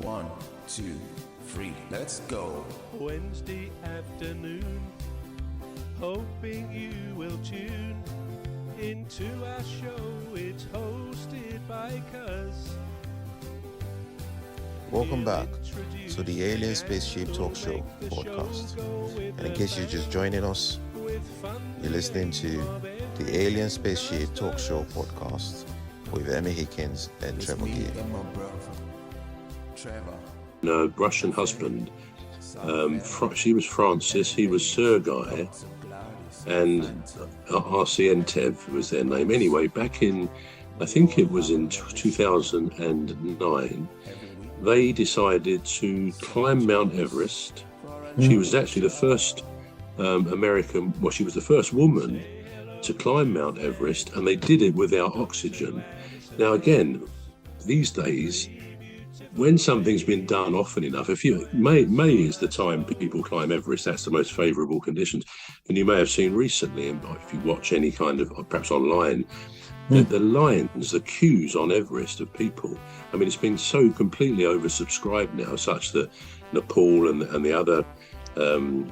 1, 2, 3, let's go. Wednesday afternoon, hoping you will tune into our show. It's hosted by Cuz. Welcome back to the Alien Spaceship Talkshow podcast. And in case you're just joining us, you're listening to the Alien Spaceship Talkshow podcast with Emmy Hikins and Trevor Gear. Russian husband, she was Francis, he was Sergei, and RCN was their name. Anyway, back in, I think it was in 2009, they decided to climb Mount Everest. She was actually the first she was the first woman to climb Mount Everest, and they did it without oxygen. Now again, these days, when something's been done often enough, May is the time people climb Everest. That's the most favourable conditions. And you may have seen recently, if you watch any kind of, perhaps online, the lines, the queues on Everest of people. I mean, it's been so completely oversubscribed now, such that Nepal and the other,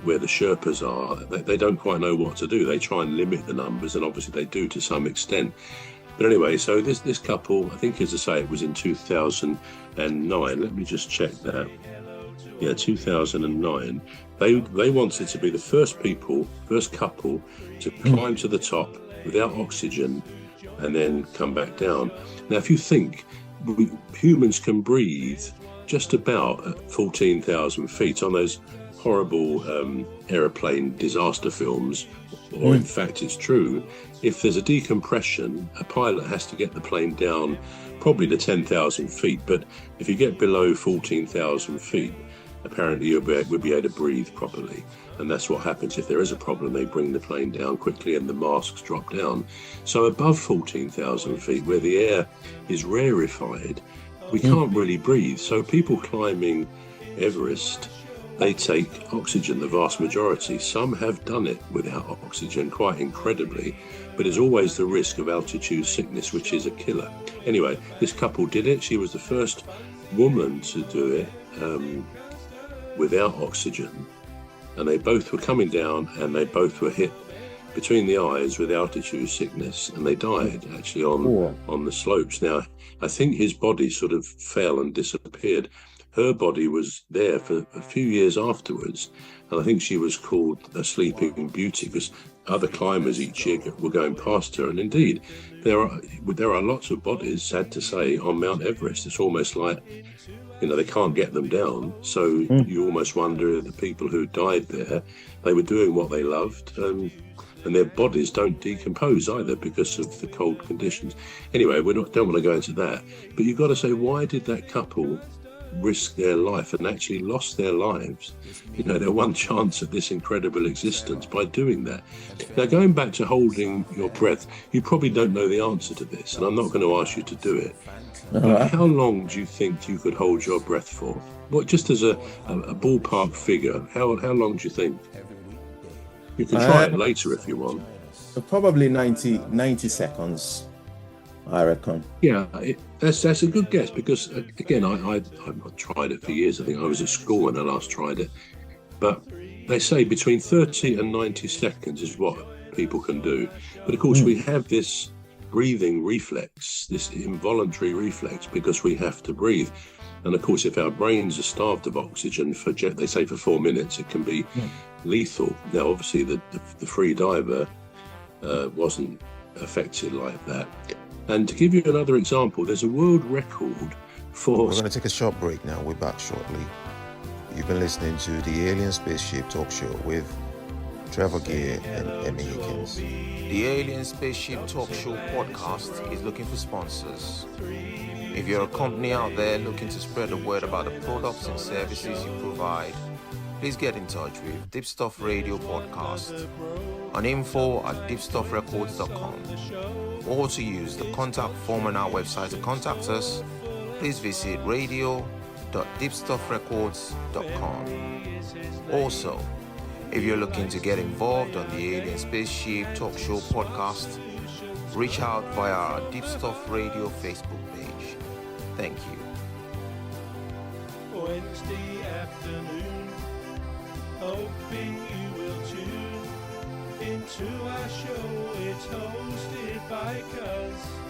where the Sherpas are, they don't quite know what to do. They try and limit the numbers, and obviously they do to some extent. But anyway, so this couple, I think, as I say, it was in 2009. Let me just check that. Yeah, 2009. They wanted to be the first couple to climb to the top without oxygen and then come back down. Now, if you think, humans can breathe just about at 14,000 feet on those horrible aeroplane disaster films, or in fact it's true, if there's a decompression, a pilot has to get the plane down probably to 10,000 feet, but if you get below 14,000 feet, apparently you'll be able to breathe properly. And that's what happens if there is a problem. They bring the plane down quickly and the masks drop down. So above 14,000 feet, where the air is rarefied, we can't really breathe. So people climbing Everest, they take oxygen, the vast majority. Some have done it without oxygen, quite incredibly, but there's always the risk of altitude sickness, which is a killer. Anyway, this couple did it. She was the first woman to do it without oxygen. And they both were coming down, and they both were hit between the eyes with altitude sickness, and they died actually on the slopes. Now, I think his body sort of fell and disappeared. Her body was there for a few years afterwards, and I think she was called a sleeping beauty because other climbers each year were going past her. And indeed, there are lots of bodies, sad to say, on Mount Everest. It's almost like, they can't get them down. So you almost wonder if the people who died there, they were doing what they loved, and their bodies don't decompose either because of the cold conditions. Anyway, don't want to go into that. But you've got to say, why did that couple risk their life and actually lost their lives, their one chance at this incredible existence by doing that? Now, going back to holding your breath, you probably don't know the answer to this, and I'm not going to ask you to do it. But how long do you think you could hold your breath for? What, just as a ballpark figure, how long do you think? You can try it later if you want. Probably 90 seconds, I reckon. Yeah, that's a good guess because, again, I've tried it for years. I think I was at school when I last tried it. But they say between 30 and 90 seconds is what people can do. But, of course, we have this breathing reflex, this involuntary reflex, because we have to breathe. And, of course, if our brains are starved of oxygen they say for 4 minutes, it can be lethal. Now, obviously, the free diver wasn't affected like that. And to give you another example, there's a world record for... We're going to take a short break now. We're back shortly. You've been listening to the Alien Spaceship Talk Show with Trevor Gear and Emmy Hikins. The Alien Spaceship Talk Show podcast is looking for sponsors. If you're a company out there looking to spread the word about the products and services you provide, please get in touch with Deepstuff Radio Podcast on info@deepstuffrecords.com, or to use the contact form on our website to contact us, please visit radio.deepstuffrecords.com. Also, if you're looking to get involved on the Alien Spaceship Talk Show podcast, reach out via our Deepstuff Radio Facebook page. Thank you. Wednesday afternoon. Hoping you will tune into our show. It's hosted by Cuz.